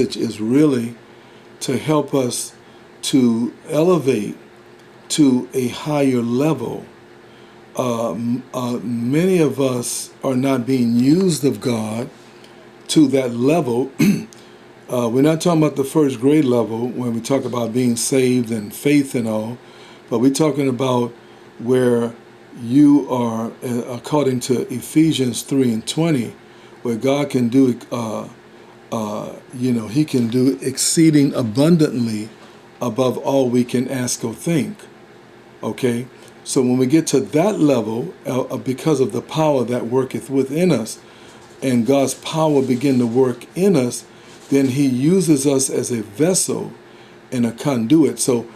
is really to help us to elevate to a higher level. Many of us are not being used of God to that level. We're not talking about the first grade level when we talk about being saved and faith and all, but we're talking about where you are, according to Ephesians 3:20, where God can do, He can do exceeding abundantly above all we can ask or think. Okay? So when we get to that level, because of the power that worketh within us, and God's power begin to work in us, then He uses us as a vessel and a conduit. So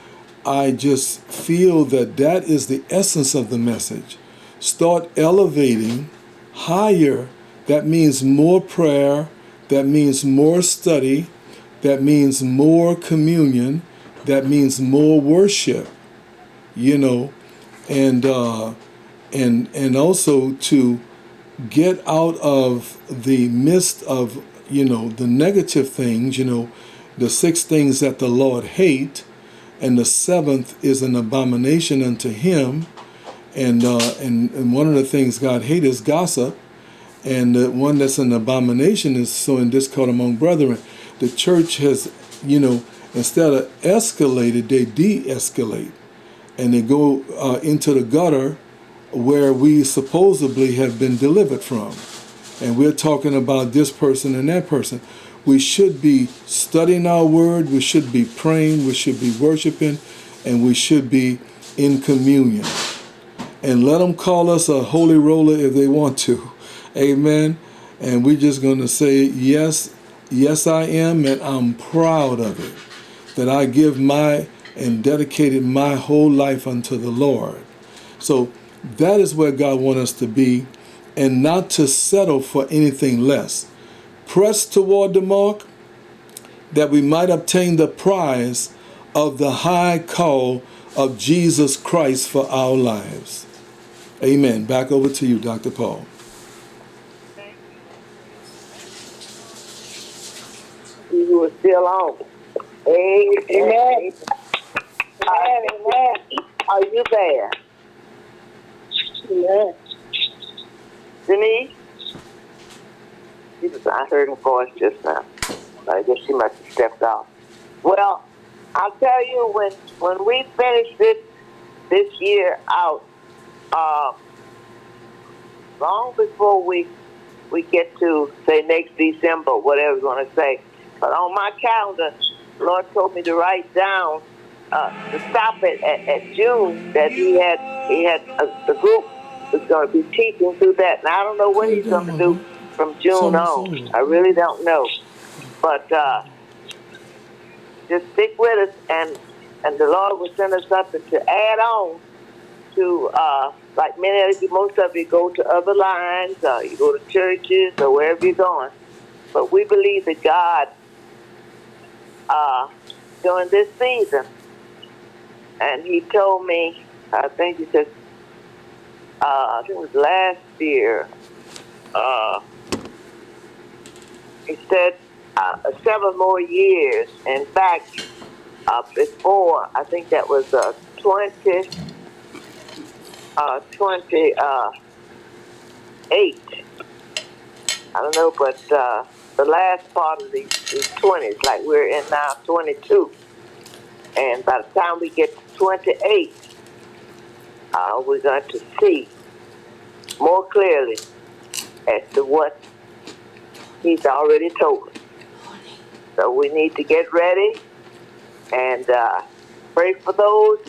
I just feel that that is the essence of the message. Start elevating higher. That means more prayer. That means more study. That means more communion. That means more worship. And also to get out of the midst of the negative things, the 6 things that the Lord hate, and the 7th is an abomination unto Him, and one of the things God hates is gossip, and the one that's an abomination is sowing discord among brethren. The church has, instead of escalated, they de-escalate, and they go into the gutter where we supposedly have been delivered from. And we're talking about this person and that person. We should be studying our word, we should be praying, we should be worshiping, and we should be in communion. And let them call us a holy roller if they want to. Amen. And we're just going to say, yes, I am, and I'm proud of it, that I give and dedicated my whole life unto the Lord. So that is where God wants us to be, and not to settle for anything less. Press toward the mark, that we might obtain the prize of the high call of Jesus Christ for our lives. Amen. Back over to you, Dr. Paul. You are still on. Amen. Amen. Are you there? Amen. Denise? I heard her voice just now. I guess she must have stepped off. Well, I'll tell you, when we finish this year out, long before we get to, say, next December, whatever you want to say, but on my calendar, the Lord told me to write down, to stop it at June, that he had the group was going to be teaching through that. And I don't know what He's going to do from June on. I really don't know. But just stick with us, and the Lord will send us something to add on to, like most of you go to other lines, you go to churches or wherever you're going. But we believe that God, during this season, and He told me, I think He said, I think it was last year, He said 7 more years. In fact, before, I think that was 28. I don't know, but the last part of these 20s, like we're in now 22. And by the time we get to 28, we're going to see more clearly as to what He's already told us. So we need to get ready and pray for those